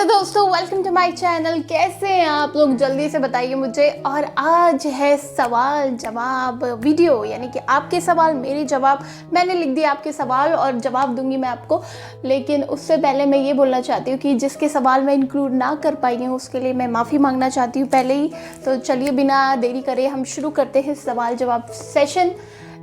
Hello दोस्तों, welcome to my channel. कैसे हैं आप लोग, जल्दी से बताइए मुझे। और आज है सवाल जवाब वीडियो, यानी कि आपके सवाल मेरे जवाब। मैंने लिख दिया आपके सवाल और जवाब दूंगी मैं आपको। लेकिन उससे पहले मैं ये बोलना चाहती हूँ कि जिसके सवाल मैं इंक्लूड ना कर पाई हूँ उसके लिए मैं माफ़ी मांगना चाहती हूँ पहले ही। तो चलिए बिना देरी करे हम शुरू करते हैं सवाल जवाब सेशन।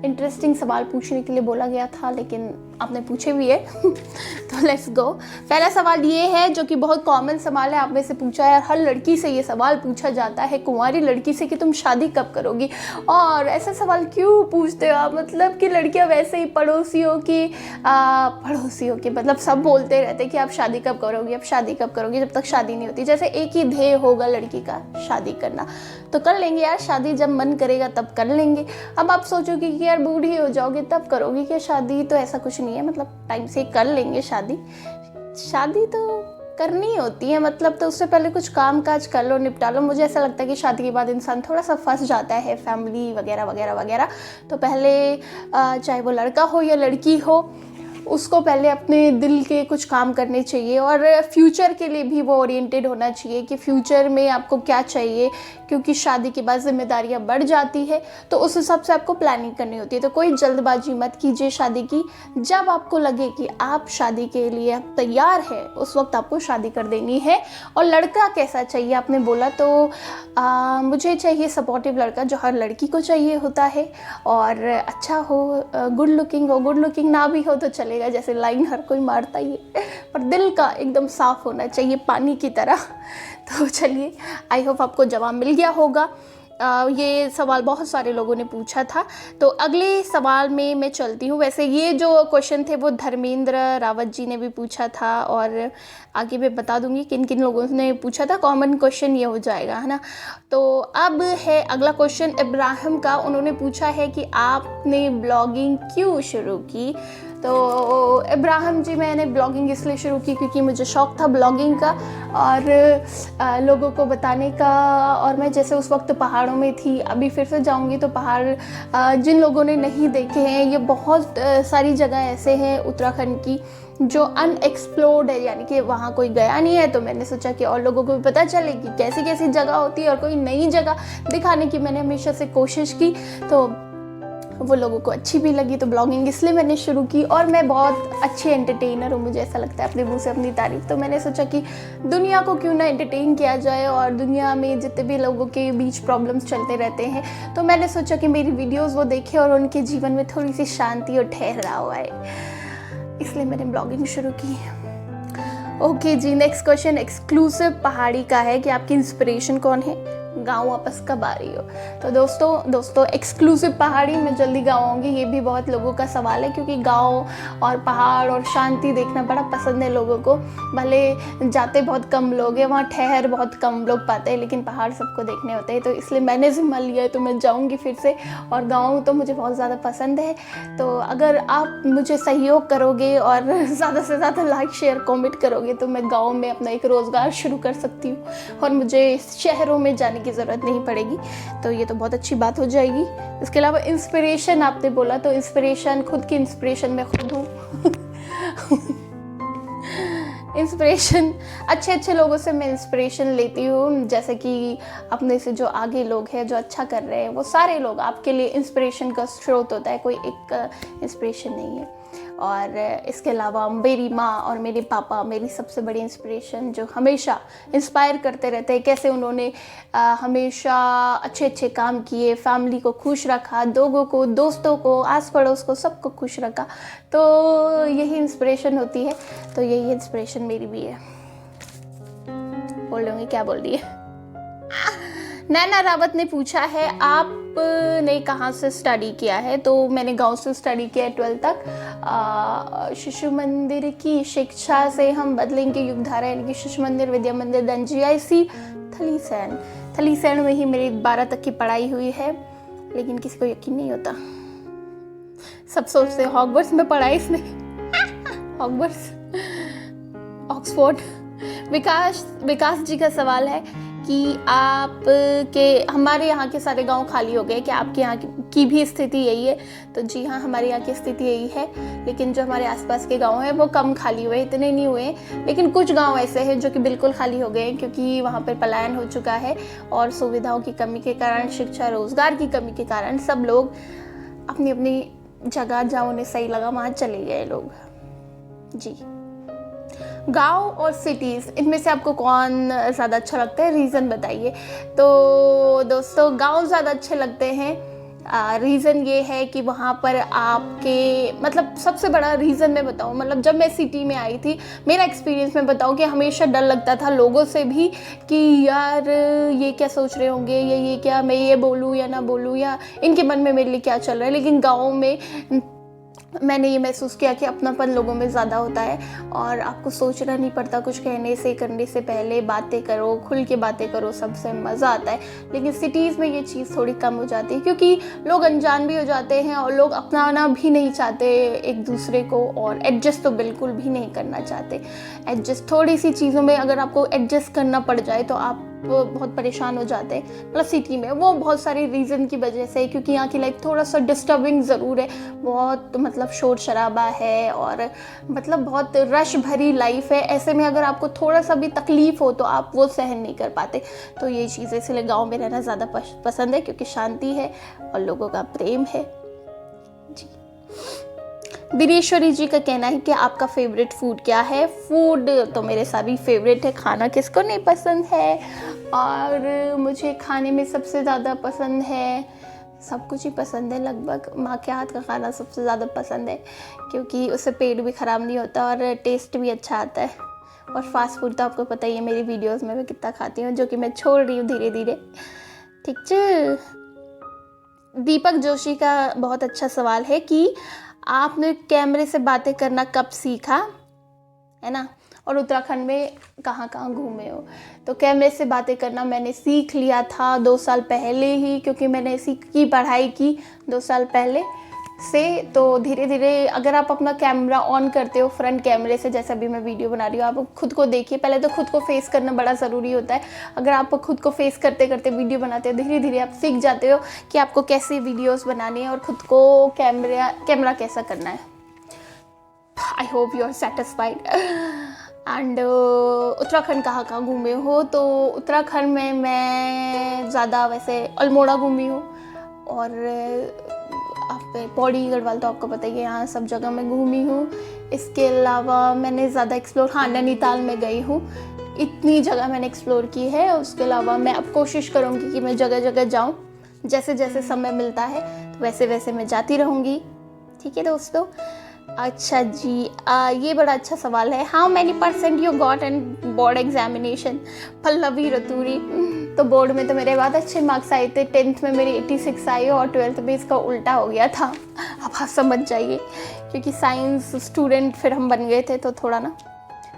इंटरेस्टिंग सवाल पूछने के लिए बोला गया था लेकिन आपने पूछे भी है तो लेट्स गो। पहला सवाल ये है जो कि बहुत कॉमन सवाल है, आप में से पूछा है। हर लड़की से ये सवाल पूछा जाता है, कुंवारी लड़की से, कि तुम शादी कब करोगी। और ऐसा सवाल क्यों पूछते हो आप? मतलब कि लड़कियां वैसे ही पड़ोसियों की मतलब सब बोलते रहते कि आप शादी कब करोगी, आप शादी कब करोगी, जब तक शादी नहीं होती। जैसे एक ही ध्येय होगा लड़की का, शादी करना। तो कर लेंगे यार शादी, जब मन करेगा तब कर लेंगे। अब आप सोचोगे कि यार बूढ़ी हो जाओगे तब करोगी क्या शादी, तो ऐसा कुछ नहीं है। मतलब टाइम से कर लेंगे शादी। शादी तो करनी होती है, मतलब तो उससे पहले कुछ काम काज कर लो, निपटा लो। मुझे ऐसा लगता है कि शादी के बाद इंसान थोड़ा सा फंस जाता है, फैमिली वगैरह वगैरह वगैरह। तो पहले चाहे वो लड़का हो या लड़की हो, उसको पहले अपने दिल के कुछ काम करने चाहिए और फ्यूचर के लिए भी वो ओरिएंटेड होना चाहिए कि फ्यूचर में आपको क्या चाहिए, क्योंकि शादी के बाद जिम्मेदारियां बढ़ जाती है। तो उस हिसाब से आपको प्लानिंग करनी होती है। तो कोई जल्दबाजी मत कीजिए शादी की। जब आपको लगे कि आप शादी के लिए आप तैयार है, उस वक्त आपको शादी कर देनी है। और लड़का कैसा चाहिए आपने बोला, तो मुझे चाहिए सपोर्टिव लड़का, जो हर लड़की को चाहिए होता है। और अच्छा हो, गुड लुकिंग हो। गुड लुकिंग ना भी हो तो चलेगा, जैसे लाइन हर कोई मारता ही है, पर दिल का एकदम साफ होना चाहिए, पानी की तरह। तो चलिए, आई होप आपको जवाब मिल गया होगा। ये सवाल बहुत सारे लोगों ने पूछा था। तो अगले सवाल में मैं चलती हूँ। वैसे ये जो क्वेश्चन थे वो धर्मेंद्र रावत जी ने भी पूछा था, और आगे मैं बता दूंगी किन किन लोगों ने पूछा था। कॉमन क्वेश्चन ये हो जाएगा, है ना। तो अब है अगला क्वेश्चन इब्राहिम का। उन्होंने पूछा है कि आपने ब्लॉगिंग क्यों शुरू की। तो इब्राहिम जी, मैंने ब्लॉगिंग इसलिए शुरू की क्योंकि मुझे शौक़ था ब्लॉगिंग का और लोगों को बताने का। और मैं जैसे उस वक्त पहाड़ों में थी, अभी फिर से जाऊंगी तो पहाड़ जिन लोगों ने नहीं देखे हैं, ये बहुत सारी जगह ऐसे हैं उत्तराखंड की जो अनएक्सप्लोर्ड है, यानी कि वहाँ कोई गया नहीं है। तो मैंने सोचा कि और लोगों को भी पता चले कि कैसी कैसी जगह होती है और कोई नई जगह दिखाने की मैंने हमेशा से कोशिश की। तो वो लोगों को अच्छी भी लगी, तो ब्लॉगिंग इसलिए मैंने शुरू की। और मैं बहुत अच्छी एंटरटेनर हूँ, मुझे ऐसा लगता है अपने मुंह से अपनी तारीफ। तो मैंने सोचा कि दुनिया को क्यों ना एंटरटेन किया जाए, और दुनिया में जितने भी लोगों के बीच प्रॉब्लम्स चलते रहते हैं, तो मैंने सोचा कि मेरी वीडियोज़ वो देखें और उनके जीवन में थोड़ी सी शांति और ठहराव आए, इसलिए मैंने ब्लॉगिंग शुरू की। ओके जी, नेक्स्ट क्वेश्चन एक्सक्लूसिव पहाड़ी का है कि आपकी इंस्पिरेशन कौन है, गाँव वापस कब आ रही हो। तो दोस्तों एक्सक्लूसिव पहाड़ी, मैं जल्दी गाँव आऊँगी। ये भी बहुत लोगों का सवाल है क्योंकि गाँव और पहाड़ और शांति देखना बड़ा पसंद है लोगों को। भले जाते बहुत कम लोग हैं वहाँ, ठहर बहुत कम लोग पाते हैं, लेकिन पहाड़ सबको देखने होते हैं। तो इसलिए मैंने जिम्मा लिया है, तो मैं जाऊँगी फिर से। और गाँव तो मुझे बहुत ज़्यादा पसंद है। तो अगर आप मुझे सहयोग करोगे और ज़्यादा से ज़्यादा लाइक शेयर कॉमेंट करोगे तो मैं गाँव में अपना एक रोज़गार शुरू कर सकती हूँ और मुझे शहरों में जाने की ज़रूरत नहीं पड़ेगी। तो ये तो बहुत अच्छी बात हो जाएगी। इसके अलावा इंस्पिरेशन आपने बोला, तो इंस्पिरेशन, खुद की इंस्पिरेशन मैं खुद हूँ इंस्पिरेशन अच्छे लोगों से मैं इंस्पिरेशन लेती हूँ। जैसे कि अपने से जो आगे लोग हैं, जो अच्छा कर रहे हैं, वो सारे लोग आपके लिए इंस्पिरेशन का स्रोत होता है, कोई एक इंस्पिरेशन नहीं है। और इसके अलावा मेरी माँ और मेरे पापा मेरी सबसे बड़ी इंस्पिरेशन, जो हमेशा इंस्पायर करते रहते हैं। कैसे उन्होंने हमेशा अच्छे काम किए, फैमिली को खुश रखा, लोगों को, दोस्तों को, आस पड़ोस को, सबको खुश रखा। तो यही इंस्पिरेशन होती है। तो यही इंस्पिरेशन मेरी भी है। बोल रही हूँ क्या बोल रही है। नैना रावत ने पूछा है आपने कहाँ से स्टडी किया है। तो मैंने गांव से स्टडी किया है 12th तक। शिशु मंदिर की शिक्षा से हम बदलेंगे युगधारा, यानी कि शिशु मंदिर, विद्या मंदिर, देन GIC थलीसैंण में ही मेरी 12 तक की पढ़ाई हुई है। लेकिन किसी को यकीन नहीं होता, सब सोचते हैं हॉगवर्ट्स में पढ़ा इसने हॉगवर्ट्स, ऑक्सफोर्ड। विकास जी का सवाल है कि आप के हमारे यहाँ के सारे गांव खाली हो गए, कि आपके यहाँ की भी स्थिति यही है? तो जी हाँ, हमारे यहाँ की स्थिति यही है, लेकिन जो हमारे आसपास के गांव हैं वो कम खाली हुए, इतने नहीं हुए, लेकिन कुछ गांव ऐसे हैं जो कि बिल्कुल खाली हो गए हैं, क्योंकि वहाँ पर पलायन हो चुका है और सुविधाओं की कमी के कारण, शिक्षा रोजगार की कमी के कारण सब लोग अपनी अपनी जगह जहाँ उन्हें सही लगा वहाँ चले गए लोग। जी, गांव और सिटीज़, इनमें से आपको कौन ज़्यादा अच्छा लगता है? रीज़न बताइए। तो दोस्तों, गांव ज़्यादा अच्छे लगते हैं। रीज़न ये है कि वहाँ पर आपके मतलब सबसे बड़ा रीज़न मैं बताऊँ, मतलब जब मैं सिटी में आई थी, मेरा एक्सपीरियंस मैं बताऊँ कि हमेशा डर लगता था लोगों से भी कि यार ये क्या सोच रहे होंगे, या ये क्या मैं ये बोलूँ या ना बोलूँ, या इनके मन में मेरे लिए क्या चल रहा है। लेकिन गाँव में मैंने ये महसूस किया कि अपनापन लोगों में ज़्यादा होता है और आपको सोचना नहीं पड़ता, कुछ कहने से करने से पहले बातें करो, खुल के बातें करो, सबसे मज़ा आता है। लेकिन सिटीज़ में ये चीज़ थोड़ी कम हो जाती है, क्योंकि लोग अनजान भी हो जाते हैं और लोग अपनाना भी नहीं चाहते एक दूसरे को, और एडजस्ट तो बिल्कुल भी नहीं करना चाहते। एडजस्ट थोड़ी सी चीज़ों में अगर आपको एडजस्ट करना पड़ जाए तो आप बहुत परेशान हो जाते हैं। मतलब सिटी में वो बहुत सारे रीज़न की वजह से, क्योंकि यहाँ की लाइफ थोड़ा सा डिस्टर्बिंग ज़रूर है, बहुत मतलब शोर शराबा है और मतलब बहुत रश भरी लाइफ है। ऐसे में अगर आपको थोड़ा सा भी तकलीफ़ हो तो आप वो सहन नहीं कर पाते। तो ये चीज़ें, इसलिए गाँव में रहना ज़्यादा पसंद है, क्योंकि शांति है और लोगों का प्रेम है। जी, दिनेश्वरी जी का कहना है कि आपका फेवरेट फूड क्या है? फूड तो मेरे सभी फेवरेट है, खाना किसको नहीं पसंद है। और मुझे खाने में सबसे ज़्यादा पसंद है, सब कुछ ही पसंद है लगभग। माँ के हाथ का खाना सबसे ज़्यादा पसंद है, क्योंकि उससे पेट भी ख़राब नहीं होता और टेस्ट भी अच्छा आता है। और फास्ट फूड तो आपको पता ही है, मेरी वीडियोज़ में मैं कितना खाती हूँ, जो कि मैं छोड़ रही हूँ धीरे धीरे। ठीक है। दीपक जोशी का बहुत अच्छा सवाल है कि आपने कैमरे से बातें करना कब सीखा, है ना, और उत्तराखंड में कहाँ कहाँ घूमे हो? तो कैमरे से बातें करना मैंने सीख लिया था 2 साल पहले ही, क्योंकि मैंने इसी की पढ़ाई की 2 साल पहले से। तो धीरे धीरे अगर आप अपना कैमरा ऑन करते हो फ्रंट कैमरे से, जैसे अभी मैं वीडियो बना रही हूँ, आप खुद को देखिए। पहले तो खुद को फेस करना बड़ा ज़रूरी होता है। अगर आप खुद को फेस करते करते वीडियो बनाते हो, धीरे धीरे आप सीख जाते हो कि आपको कैसे वीडियोस बनाने हैं और खुद को कैमरा कैसा करना है। I hope you are satisfied. And Uttarakhand कहाँ कहाँ घूमे हो? तो उत्तराखंड में मैं ज़्यादा वैसे अल्मोड़ा घूमी हूँ, और आप पौड़ी गढ़वाल तो आपको पता ही है, यहाँ सब जगह मैं घूमी हूँ। इसके अलावा मैंने ज़्यादा एक्सप्लोर, हाँ, नैनीताल में गई हूँ। इतनी जगह मैंने एक्सप्लोर की है। उसके अलावा मैं अब कोशिश करूँगी कि मैं जगह जगह जाऊँ, जैसे जैसे समय मिलता है तो वैसे वैसे मैं जाती रहूँगी। ठीक है दोस्तों। अच्छा जी, ये बड़ा अच्छा सवाल है। How many percent you got in board examination? Pallavi Raturi. तो बोर्ड में तो मेरे बहुत अच्छे मार्क्स आए थे। 10th में मेरी 86 आई और 12th में इसका उल्टा हो गया था। अब आप समझ जाइए, क्योंकि साइंस स्टूडेंट फिर हम बन गए थे, तो थोड़ा ना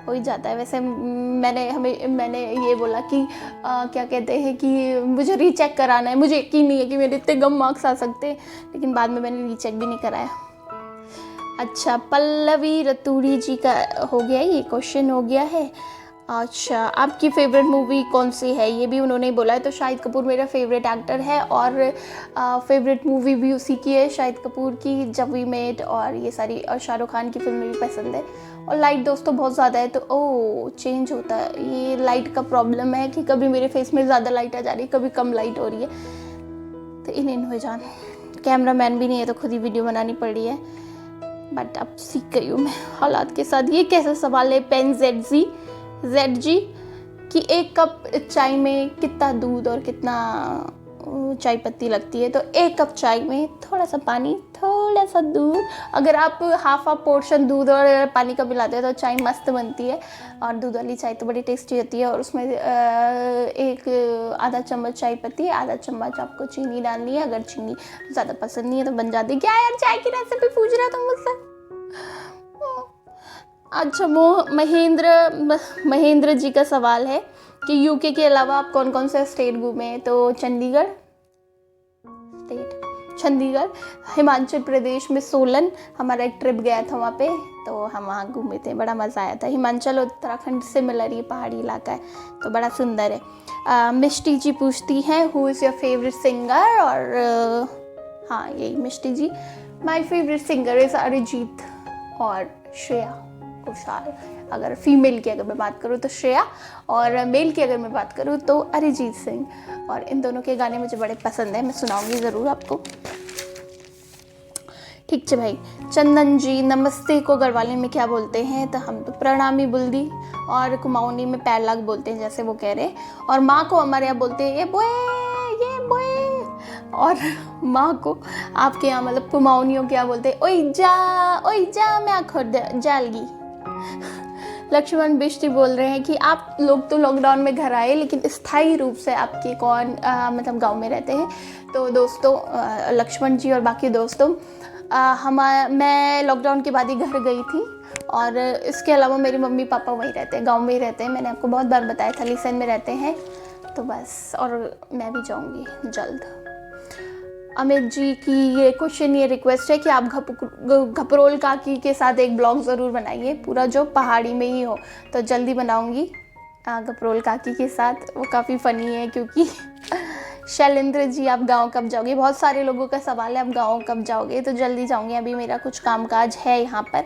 हो ही जाता है। वैसे मैंने ये बोला कि क्या कहते हैं कि मुझे रीचेक कराना है। मुझे यकीन नहीं है कि मेरे इतने कम मार्क्स आ सकते हैं, लेकिन बाद में मैंने रीचेक भी नहीं कराया। अच्छा, पल्लवी रतूरी जी का हो गया, ये क्वेश्चन हो गया है। अच्छा, आपकी फेवरेट मूवी कौन सी है? ये भी उन्होंने बोला है। तो शाहिद कपूर मेरा फेवरेट एक्टर है, और फेवरेट मूवी भी उसी की है, शाहिद कपूर की, जब वी मेट, और ये सारी, और शाहरुख खान की फिल्में भी पसंद है। और लाइट दोस्तों बहुत ज़्यादा है, तो चेंज होता है। ये लाइट का प्रॉब्लम है कि कभी मेरे फेस में ज़्यादा लाइट आ जा रही है, कभी कम लाइट हो रही है। तो इन हो जान, कैमरा मैन भी नहीं है तो खुद ही वीडियो बनानी पड़ रही है, बट अब सीख गई हूँ मैं हालात के साथ। ये कैसा सवाल है? पेन जेड जी कि 1 कप चाय में कितना दूध और कितना चाय पत्ती लगती है? तो 1 कप चाय में थोड़ा सा पानी, थोड़ा सा दूध। अगर आप हाफ पोर्शन दूध और पानी का मिलाते हैं तो चाय मस्त बनती है। और दूध वाली चाय तो बड़ी टेस्टी होती है। और उसमें एक आधा चम्मच चाय पत्ती, आधा चम्मच आपको चीनी डालनी है। अगर चीनी ज़्यादा पसंद नहीं है तो बन जाती है। क्या यार, चाय की रेसिपी पूछ रहा तुम मुझसे? अच्छा, महेंद्र जी का सवाल है कि यूके के अलावा आप कौन कौन से स्टेट घूमे हैं? तो चंडीगढ़ स्टेट, चंडीगढ़, हिमाचल प्रदेश में सोलन हमारा एक ट्रिप गया था वहाँ पे, तो हम वहाँ घूमे थे, बड़ा मज़ा आया था। हिमाचल और उत्तराखंड से मिलर ये पहाड़ी इलाका है, तो बड़ा सुंदर है। मिष्टी जी पूछती हैं who is your favourite singer, और हाँ यही Mishti ji, my favourite singer is Arijit और श्रेया घोषाल। अगर फीमेल की अगर मैं बात करूँ तो श्रेया, और मेल की अगर मैं बात करूँ तो अरिजीत सिंह, और इन दोनों के गाने मुझे बड़े पसंद हैं, मैं सुनाऊंगी ज़रूर आपको। ठीक है भाई। चंदन जी नमस्ते को गढ़वाली में क्या बोलते हैं, तो हम तो प्रणामी बुल्दी, और कुमाऊनी में पैर लाग बोलते हैं जैसे वो कह रहे हैं, और माँ को हमारे यहाँ बोलते हैं ये बोए, और माँ को आपके यहाँ मतलब कुमाऊनियों क्या बोलते हैं ओई जा मैं आखोर जालगी। लक्ष्मण बिष्टी बोल रहे हैं कि आप लोग तो लॉकडाउन में घर आए, लेकिन स्थायी रूप से आपके कौन मतलब गांव में रहते हैं। तो दोस्तों लक्ष्मण जी और बाकी दोस्तों, मैं लॉकडाउन के बाद ही घर गई थी, और इसके अलावा मेरे मम्मी पापा वहीं रहते हैं, गांव में ही रहते हैं। मैंने आपको बहुत बार बताया था लीसन में रहते हैं, तो बस, और मैं भी जाऊंगी जल्द। अमित जी की ये क्वेश्चन, ये रिक्वेस्ट है कि आप घपरोल काकी के साथ एक ब्लॉग ज़रूर बनाइए, पूरा जो पहाड़ी में ही हो, तो जल्दी बनाऊंगी घपरोल काकी के साथ। वो काफ़ी फ़नी है क्योंकि शैलेंद्र जी आप गांव कब जाओगे, बहुत सारे लोगों का सवाल है आप गांव कब जाओगे, तो जल्दी जाऊंगी, अभी मेरा कुछ कामकाज है यहाँ पर,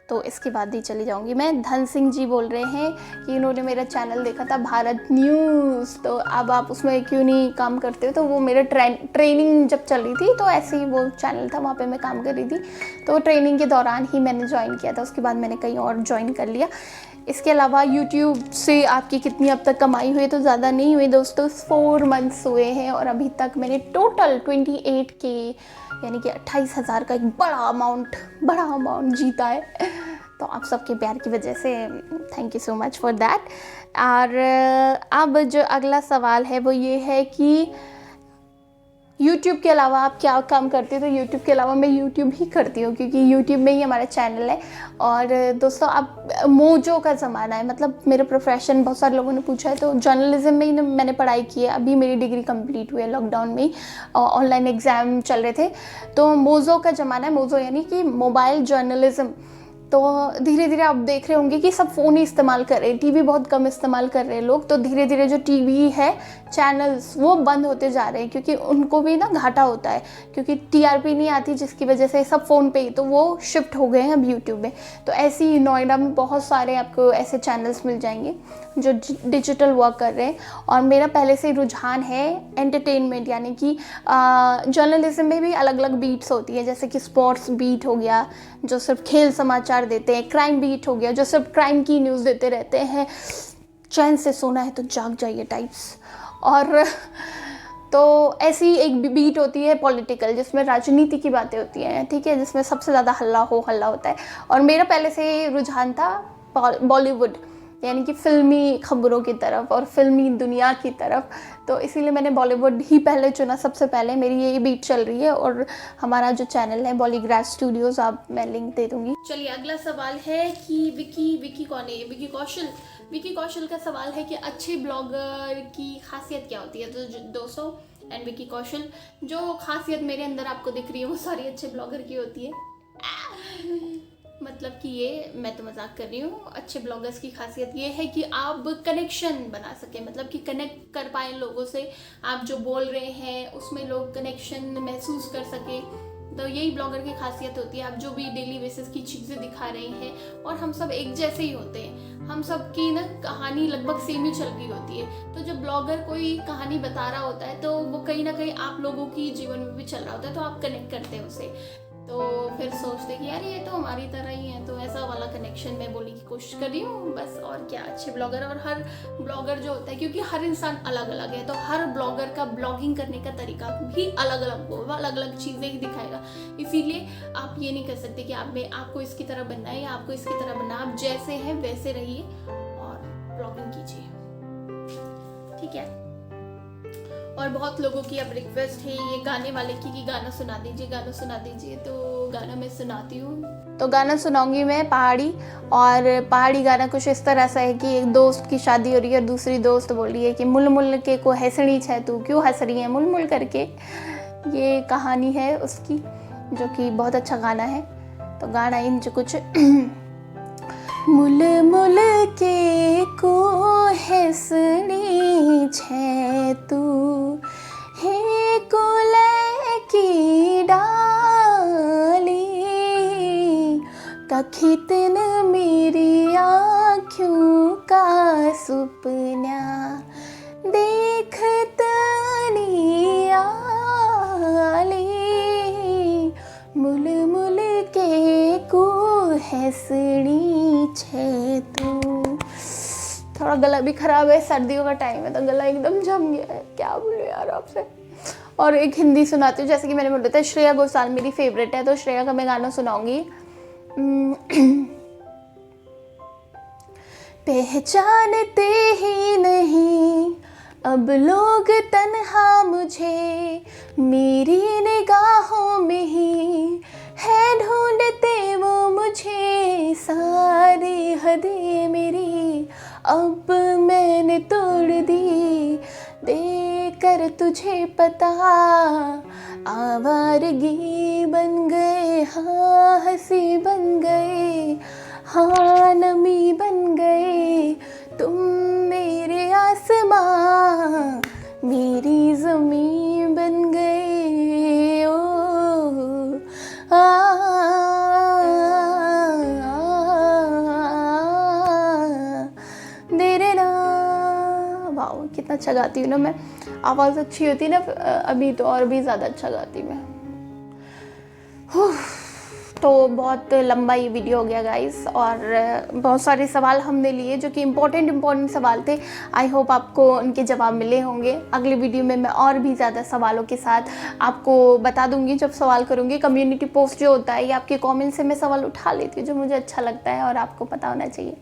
तो इसके बाद ही चली जाऊंगी मैं। धन सिंह जी बोल रहे हैं कि इन्होंने मेरा चैनल देखा था भारत न्यूज़, तो अब आप उसमें क्यों नहीं काम करते हो, तो वो मेरा ट्रेनिंग जब चल रही थी तो ऐसे ही वो चैनल था, वहाँ पे मैं काम कर रही थी, तो ट्रेनिंग के दौरान ही मैंने ज्वाइन किया था, उसके बाद मैंने कहीं और ज्वाइन कर लिया। इसके अलावा यूट्यूब से आपकी कितनी अब तक कमाई हुई, तो ज़्यादा नहीं हुई दोस्तों, 4 मंथ्स हुए हैं, और अभी तक मैंने टोटल 28K यानी कि 28,000 का एक बड़ा अमाउंट जीता है। तो आप सबके प्यार की वजह से thank you so much for that. और अब जो अगला सवाल है वो ये है कि YouTube के अलावा आप क्या काम करते हो, तो YouTube के अलावा मैं YouTube ही करती हूँ, क्योंकि YouTube में ही हमारा चैनल है। और दोस्तों अब मोजो का ज़माना है, मतलब मेरा प्रोफेशन बहुत सारे लोगों ने पूछा है, तो जर्नलिज्म में ही मैंने पढ़ाई की है, अभी मेरी डिग्री कंप्लीट हुई है लॉकडाउन में ही, ऑनलाइन एग्ज़ाम चल रहे थे, तो मोजो का ज़माना है। मोजो यानी कि मोबाइल जर्नलिज्म। तो धीरे धीरे आप देख रहे होंगे कि सब फ़ोन ही इस्तेमाल कर रहे हैं, टीवी बहुत कम इस्तेमाल कर रहे हैं लोग, तो धीरे धीरे जो टीवी है चैनल्स वो बंद होते जा रहे हैं, क्योंकि उनको भी ना घाटा होता है, क्योंकि टीआरपी नहीं आती, जिसकी वजह से सब फ़ोन पे ही, तो वो शिफ्ट हो गए हैं अब यूट्यूब में। तो ऐसे ही नोएडा में बहुत सारे आपको ऐसे चैनल्स मिल जाएंगे जो डिजिटल वर्क कर रहे हैं, और मेरा पहले से रुझान है एंटरटेनमेंट, यानी कि जर्नलिज्म में भी अलग अलग बीट्स होती है, जैसे कि स्पोर्ट्स बीट हो गया जो सिर्फ खेल समाचार देते हैं, क्राइम बीट हो गया जो सिर्फ क्राइम की न्यूज़ देते रहते हैं, चैन से सोना है तो जाग जाइए टाइप्स, और तो ऐसी एक बीट होती है पॉलिटिकल, जिसमें राजनीति की बातें होती हैं, ठीक है, जिसमें सबसे ज़्यादा हल्ला होता है। और मेरा पहले से रुझान था बॉलीवुड यानी कि फ़िल्मी खबरों की तरफ और फिल्मी दुनिया की तरफ, तो इसीलिए मैंने बॉलीवुड ही पहले चुना। सबसे पहले मेरी ये बीट चल रही है, और हमारा जो चैनल है बॉलीग्राज स्टूडियोज़, आप मैं लिंक दे दूँगी। चलिए अगला सवाल है कि विकी कौन है, विकी कौशल का सवाल है कि अच्छे ब्लॉगर की खासियत क्या होती है। तो दोस्तों एंड विकी कौशल, जो खासियत मेरे अंदर आपको दिख रही है वो सारी अच्छे ब्लॉगर की होती है। मतलब कि ये मैं तो मजाक कर रही हूँ। अच्छे ब्लॉगर्स की खासियत ये है कि आप कनेक्शन बना सकें, मतलब कि कनेक्ट कर पाएँ लोगों से, आप जो बोल रहे हैं उसमें लोग कनेक्शन महसूस कर सकें, तो यही ब्लॉगर की खासियत होती है। आप जो भी डेली बेसिस की चीज़ें दिखा रहे हैं, और हम सब एक जैसे ही होते हैं, हम सब की ना कहानी लगभग सेम ही चल रही होती है, तो जब ब्लॉगर कोई कहानी बता रहा होता है तो वो कहीं ना कहीं आप लोगों की जीवन में भी चल रहा होता है, तो आप कनेक्ट करते हैं उससे, तो फिर सोचते कि यार ये तो हमारी तरह ही है, तो ऐसा वाला कनेक्शन मैं बोलने की कोशिश कर रही हूँ बस। और क्या, अच्छे ब्लॉगर, और हर ब्लॉगर जो होता है, क्योंकि हर इंसान अलग अलग है, तो हर ब्लॉगर का ब्लॉगिंग करने का तरीका भी अलग अलग होगा, अलग अलग चीज़ें ही दिखाएगा। इसीलिए आप ये नहीं कर सकते कि आपको इसकी तरह बनना है या आपको इसकी तरह बनना है, आप जैसे हैं वैसे रहिए और ब्लॉगिंग कीजिए, ठीक है। और बहुत लोगों की अब रिक्वेस्ट है ये गाने वाले की कि गाना सुना दीजिए, तो गाना मैं सुनाती हूँ। तो गाना सुनाऊंगी मैं पहाड़ी, और पहाड़ी गाना कुछ इस तरह से है कि एक दोस्त की शादी हो रही है और दूसरी दोस्त बोल रही है कि मुल मुल के को हंसनी है, तू क्यों हंस रही है मुल मुल करके। ये कहानी है उसकी, जो कि बहुत अच्छा गाना है। तो गाना इंज कुछ मुल मुल के को हंसनी छे तू हे कोले की डाली कखितन मेरी आँखों का सुपना देखत आली मुल मुल के को हंसनी छे तू। थोड़ा गला भी खराब है, सर्दियों का टाइम है तो गला एकदम जम गया है, क्या बोलूं यार आपसे। और एक हिंदी सुनाती हूँ, जैसे कि मैंने बोला था श्रेया घोषाल मेरी फेवरेट है, तो श्रेया का मैं गाना सुनाऊंगी। पहचानते ही नहीं अब लोग तन्हा मुझे, मेरी निगाहों में ही है ढूंढते वो मुझे, सारी हदें मेरी अब मैंने तोड़ दी, देकर तुझे पता आवारगी बन गए, हाँ हंसी बन गए, हाँ नमी बन गए, तुम मेरे आसमां मेरी ज़मीन बन गए। ओ तेरे नाम। वाह कितना अच्छा गाती हूँ ना मैं, आवाज़ अच्छी होती ना अभी तो और भी ज़्यादा अच्छा गाती मैं। तो बहुत लंबा ये वीडियो हो गया गाइस, और बहुत सारे सवाल हमने लिए जो कि इम्पोर्टेंट सवाल थे। आई होप आपको उनके जवाब मिले होंगे। अगले वीडियो में मैं और भी ज़्यादा सवालों के साथ आपको बता दूंगी जब सवाल करूंगी। कम्युनिटी पोस्ट जो होता है या आपके कमेंट से मैं सवाल उठा लेती हूँ जो मुझे अच्छा लगता है और आपको पता होना चाहिए,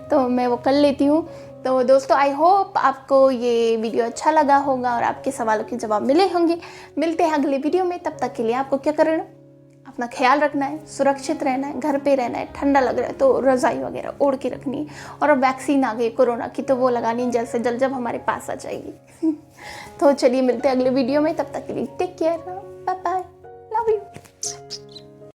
तो मैं वो कर लेती हूँ। तो दोस्तों आई होप आपको ये वीडियो अच्छा लगा होगा और आपके सवालों के जवाब मिले होंगे। मिलते हैं अगले वीडियो में, तब तक के लिए आपको क्या करना, अपना ख्याल रखना है, सुरक्षित रहना है, घर पे रहना है, ठंडा लग रहा है तो रज़ाई वगैरह ओढ़ के रखनी है, और अब वैक्सीन आ गई कोरोना की तो वो लगानी है जल्द से जल्द जब हमारे पास आ जाएगी। तो चलिए मिलते हैं अगले वीडियो में, तब तक के लिए टेक केयर।